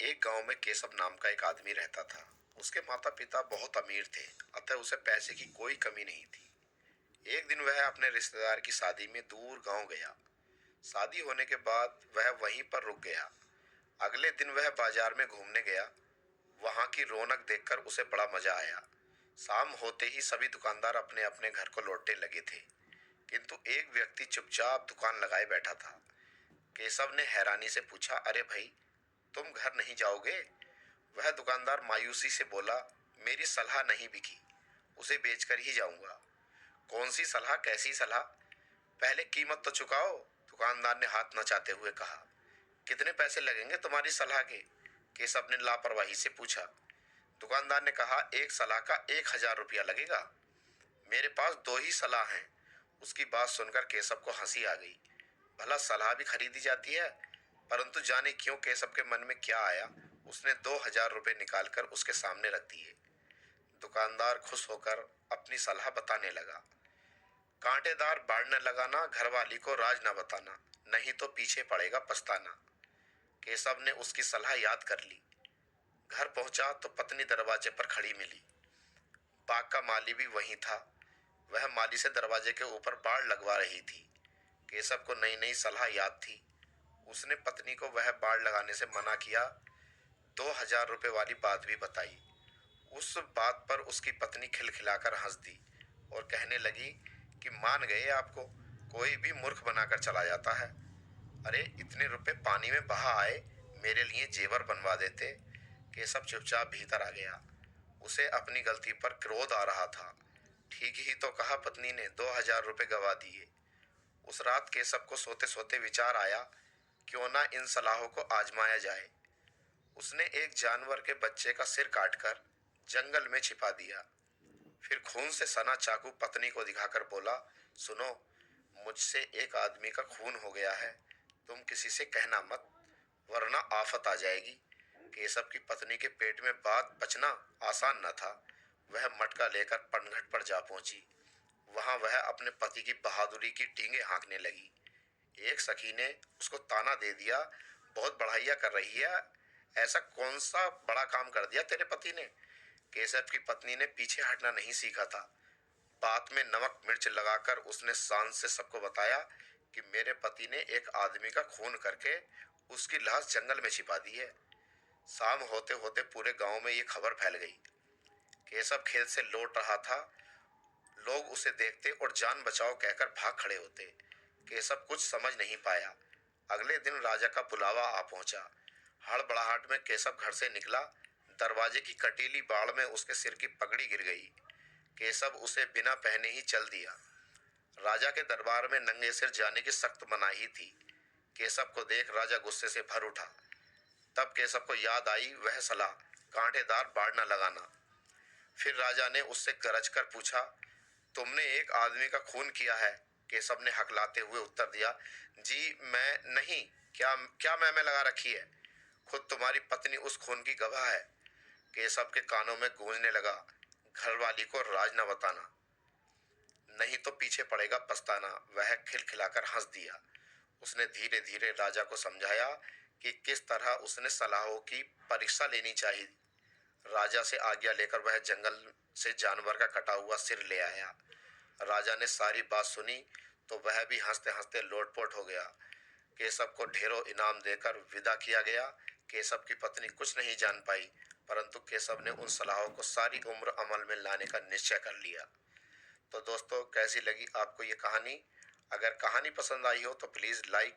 एक गांव में केशव नाम का एक आदमी रहता था। उसके माता पिता बहुत अमीर थे, अतः उसे पैसे की कोई कमी नहीं थी। एक दिन वह अपने रिश्तेदार की शादी में दूर गांव गया। शादी होने के बाद वह वहीं पर रुक गया। अगले दिन वह बाजार में घूमने गया। वहां की रौनक देखकर उसे बड़ा मजा आया। शाम होते ही सभी दुकानदार अपने अपने घर को लौटने लगे थे, किंतु एक व्यक्ति चुपचाप दुकान लगाए बैठा था। केशव ने हैरानी से पूछा, अरे भाई, तुम घर नहीं जाओगे? वह दुकानदार मायूसी से बोला, मेरी सलाह नहीं बिकी, उसे बेचकर ही जाऊंगा। कौन सी सलाह, कैसी सलाह? पहले कीमत तो चुकाओ, दुकानदार ने हाथ नचाते हुए कहा। कितने पैसे लगेंगे तुम्हारी सलाह के? केशव ने लापरवाही से पूछा। दुकानदार ने कहा, एक सलाह का 1,000 रुपया लगेगा। मेरे पास दो ही सलाह हैं। उसकी बात सुनकर केशव को हंसी आ गई। भला सलाह भी खरीदी जाती है? परंतु जाने क्यों केशव के मन में क्या आया, उसने 2,000 रुपये निकालकर उसके सामने रख दिए। दुकानदार खुश होकर अपनी सलाह बताने लगा। कांटेदार बाढ़ न लगाना, घरवाली को राज न बताना, नहीं तो पीछे पड़ेगा पछताना। केशव ने उसकी सलाह याद कर ली। घर पहुंचा तो पत्नी दरवाजे पर खड़ी मिली। बाग का माली भी वहीं था। वह माली से दरवाजे के ऊपर बाड़ लगवा रही थी। केशव को नई नई सलाह याद थी। उसने पत्नी को वह बाड़ लगाने से मना किया। 2,000 रुपये वाली बात भी बताई। उस बात पर उसकी पत्नी खिलखिलाकर हंस दी और कहने लगी कि मान गए आपको, कोई भी मूर्ख बनाकर चला जाता है। अरे, इतने रुपए पानी में बहा आए, मेरे लिए जेवर बनवा देते। केशव चुपचाप भीतर आ गया। उसे अपनी गलती पर क्रोध आ रहा था। ठीक ही तो कहा पत्नी ने, 2,000 रुपये गवा दिए। उस रात केशव को सोते सोते विचार आया, क्यों ना इन सलाहों को आजमाया जाए। उसने एक जानवर के बच्चे का सिर काटकर जंगल में छिपा दिया। फिर खून से सना चाकू पत्नी को दिखाकर बोला, सुनो, मुझसे एक आदमी का खून हो गया है। तुम किसी से कहना मत, वरना आफत आ जाएगी। केशव की पत्नी के पेट में बात बचना आसान न था। वह मटका लेकर पनघट पर जा पहुंची। वहां वह अपने पति की बहादुरी की डींगे हाँकने लगी। एक सखी ने उसको ताना दे दिया, बहुत बढ़ाइया कर रही है, ऐसा कौन सा बड़ा काम कर दिया तेरे पति ने? केशव की पत्नी ने पीछे हटना नहीं सीखा था। बात में नमक मिर्च लगाकर उसने शान से सबको बताया कि मेरे पति ने एक आदमी का खून करके उसकी लाश जंगल में छिपा दी है। शाम होते होते पूरे गांव में ये खबर फैल गई। केशव खेत से लौट रहा था। लोग उसे देखते और जान बचाओ कहकर भाग खड़े होते। केशव कुछ समझ नहीं पाया। अगले दिन राजा का बुलावा आ पहुंचा। हड़बड़ाहट में केशव घर से निकला। दरवाजे की कटीली बाड़ में उसके सिर की पगड़ी गिर गई। केशव उसे बिना पहने ही चल दिया। राजा के दरबार में नंगे सिर जाने की सख्त मनाही थी। केशव को देख राजा गुस्से से भर उठा। तब केशव को याद आई वह सलाह, कांटेदार बाड़ न लगाना। फिर राजा ने उससे गरज कर पूछा, तुमने एक आदमी का खून किया है? केशव ने हकलाते हुए उत्तर दिया, जी मैं नहीं। क्या क्या मैं लगा रखी है? खुद तुम्हारी पत्नी उस खून की गवाह है। केशव के कानों में गूंजने लगा, घरवाली को राज न बताना, नहीं तो पीछे पड़ेगा पछताना। वह खिलखिलाकर हंस दिया। उसने धीरे धीरे राजा को समझाया कि किस तरह उसने सलाहों की परीक्षा लेनी चाहिए। राजा से आज्ञा लेकर वह जंगल से जानवर का कटा हुआ सिर ले आया। राजा ने सारी बात सुनी तो वह भी हंसते हंसते लोटपोट हो गया। केशव को ढेरों इनाम देकर विदा किया गया। केशव की पत्नी कुछ नहीं जान पाई, परंतु केशव ने उन सलाहों को सारी उम्र अमल में लाने का निश्चय कर लिया। तो दोस्तों, कैसी लगी आपको ये कहानी? अगर कहानी पसंद आई हो तो प्लीज़ लाइक